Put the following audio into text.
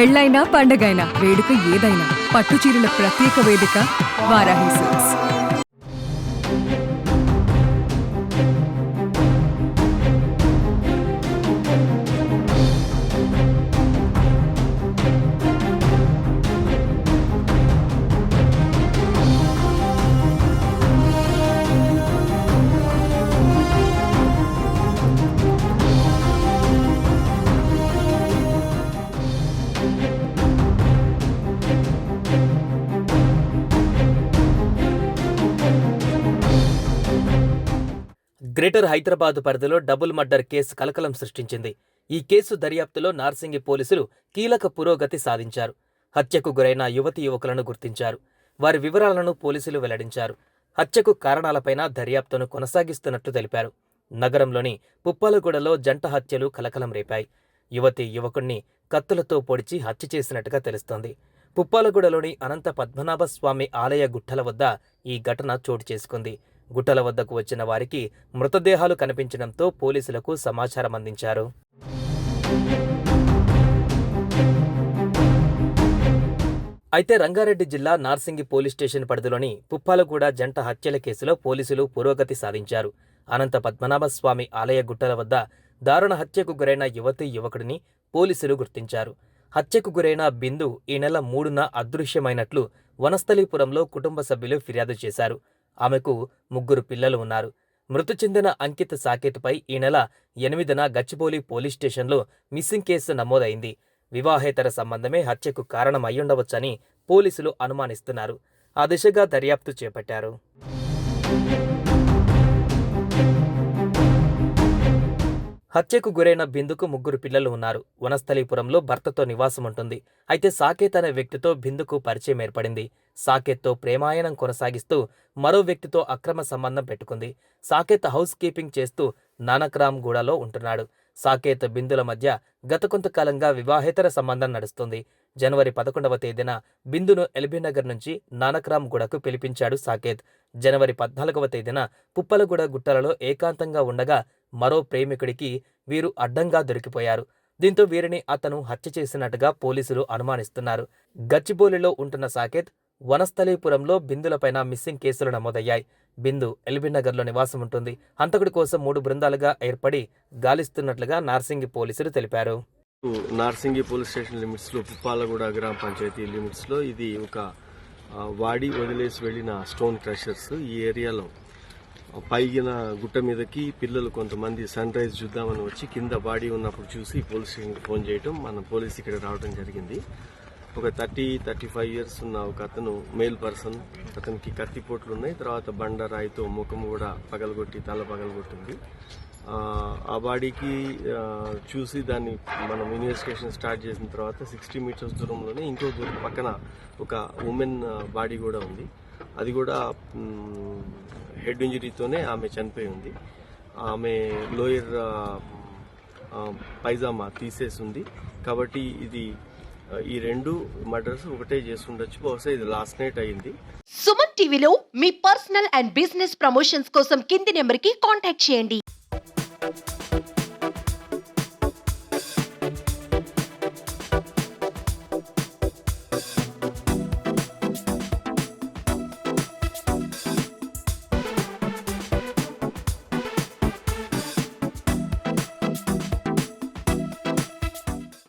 పెళ్ళైనా పండగైనా వేడుక ఏదైనా పట్టు చీరల ప్రత్యేక వేదిక వారాహి సిల్క్స్. గ్రేటర్ హైదరాబాద్ పరిధిలో డబుల్ మర్డర్ కేసు కలకలం సృష్టించింది. ఈ కేసు దర్యాప్తులో నార్సింగి పోలీసులు కీలక పురోగతి సాధించారు. హత్యకు గురైన యువతీ యువకులను గుర్తించారు. వారి వివరాలను పోలీసులు వెల్లడించారు. హత్యకు కారణాలపైన దర్యాప్తును కొనసాగిస్తున్నట్లు తెలిపారు. నగరంలోని పుప్పాలగూడలో జంట హత్యలు కలకలం రేపాయి. యువతీ యువకుణ్ణి కత్తులతో పొడిచి హత్య చేసినట్టుగా తెలుస్తోంది. పుప్పాలగూడలోని అనంత పద్మనాభ స్వామి ఆలయ గుట్టల వద్ద ఈ ఘటన చోటు చేసుకుంది. గుట్టల వద్దకు వచ్చిన వారికి మృతదేహాలు కనిపించడంతో పోలీసులకు సమాచారం అందించారు. అయితే రంగారెడ్డి జిల్లా నార్సింగి పోలీస్ స్టేషన్ పరిధిలోని పుప్పాలగూడ జంట హత్యల కేసులో పోలీసులు పురోగతి సాధించారు. అనంత పద్మనాభ స్వామి ఆలయ గుట్టల వద్ద దారుణ హత్యకు గురైన యువతీ యువకుడిని పోలీసులు గుర్తించారు. హత్యకు గురైన బిందు ఈ నెల 3న అదృశ్యమైనట్లు వనస్థలీపురంలో కుటుంబ సభ్యులు ఫిర్యాదు చేశారు. ఆమెకు 3 పిల్లలు ఉన్నారు. మృతి చెందిన అంకిత్ సాకేత్పై ఈ నెల 8న గచ్చిబౌలి పోలీస్ స్టేషన్లో మిస్సింగ్ కేసు నమోదైంది. వివాహేతర సంబంధమే హత్యకు కారణం అయ్యుండవచ్చని పోలీసులు అనుమానిస్తున్నారు. ఆ దిశగా దర్యాప్తు చేపట్టారు. హత్యకు గురైన బిందుకు 3 పిల్లలు ఉన్నారు. వనస్థలీపురంలో భర్తతో నివాసముంటుంది. అయితే సాకేత్ అనే వ్యక్తితో బిందుకు పరిచయం ఏర్పడింది. సాకేత్తో ప్రేమాయణం కొనసాగిస్తూ మరో వ్యక్తితో అక్రమ సంబంధం పెట్టుకుంది. సాకేత్ హౌస్ కీపింగ్ చేస్తూ నానక్రామ్ గూడలో ఉంటున్నాడు. సాకేత్ బిందుల మధ్య గత కొంతకాలంగా వివాహేతర సంబంధం నడుస్తుంది. జనవరి 11వ తేదీన బిందును ఎల్బీనగర్ నుంచి నానక్రామ్ గూడకు పిలిపించాడు సాకేత్. జనవరి 14వ తేదీన పుప్పలగూడ గుట్టలలో ఏకాంతంగా ఉండగా మరో ప్రేమికుడికి వీరు అడ్డంగా దొరికిపోయారు. దీంతో వీరిని అతను హత్య చేసినట్టుగా పోలీసులు అనుమానిస్తున్నారు. గచ్చిబౌలిలో ఉంటున్న సాకేత్ వనస్థలీపురంలో బిందులపైన మిస్సింగ్ కేసులు నమోదయ్యాయి. బిందు ఎల్బీనగర్లో నివాసం ఉంటుంది. హంతకుడి కోసం 3 బృందాలుగా ఏర్పడి గాలిస్తున్నట్లుగా నార్సింగి పోలీసులు తెలిపారు. నార్సింగి పోలీస్ స్టేషన్ లిమిట్స్ లో పుప్పాలగూడ గ్రామ పంచాయతీ లిమిట్స్ లో ఇది ఒక వాడి వదిలేసి వెళ్లిన స్టోన్ క్రషర్స్. ఈ ఏరియాలో పైగిన గుట్ట మీదకి పిల్లలు కొంతమంది సన్ రైజ్ చూద్దామని వచ్చి కింద బాడీ ఉన్నప్పుడు చూసి పోలీస్ స్టేషన్కి ఫోన్ చేయటం, మన పోలీస్ ఇక్కడ రావడం జరిగింది. ఒక 30-35 ఇయర్స్ ఉన్న ఒక అతను మేల్ పర్సన్, అతనికి కత్తిపోట్లు ఉన్నాయి. తర్వాత బండరాయితో ముఖం కూడా పగలగొట్టి తల పగలగొట్టింది. ఆ బాడీకి చూసి దాన్ని మనం ఇన్వెస్టిగేషన్ స్టార్ట్ చేసిన తర్వాత 60 మీటర్స్ దూరంలోనే ఇంకో పక్కన ఒక ఉమెన్ బాడీ కూడా ఉంది. అది కూడా హెడ్ ఇంజరీతోనే ఆమె చనిపోయి ఉంది. ఆమె లోయర్ పైజామా తీసేసి ఉంది. కాబట్టి ఇది ఈ 2 మర్డర్స్ ఒకటే చేస్తుండొచ్చు. బహుశా ఇది లాస్ట్ నైట్ అయింది. సుమన్ టీవీలో మీ పర్సనల్ అండ్ బిజినెస్ ప్రమోషన్స్ కోసం కింది నెంబర్కి కాంటాక్ట్ చేయండి.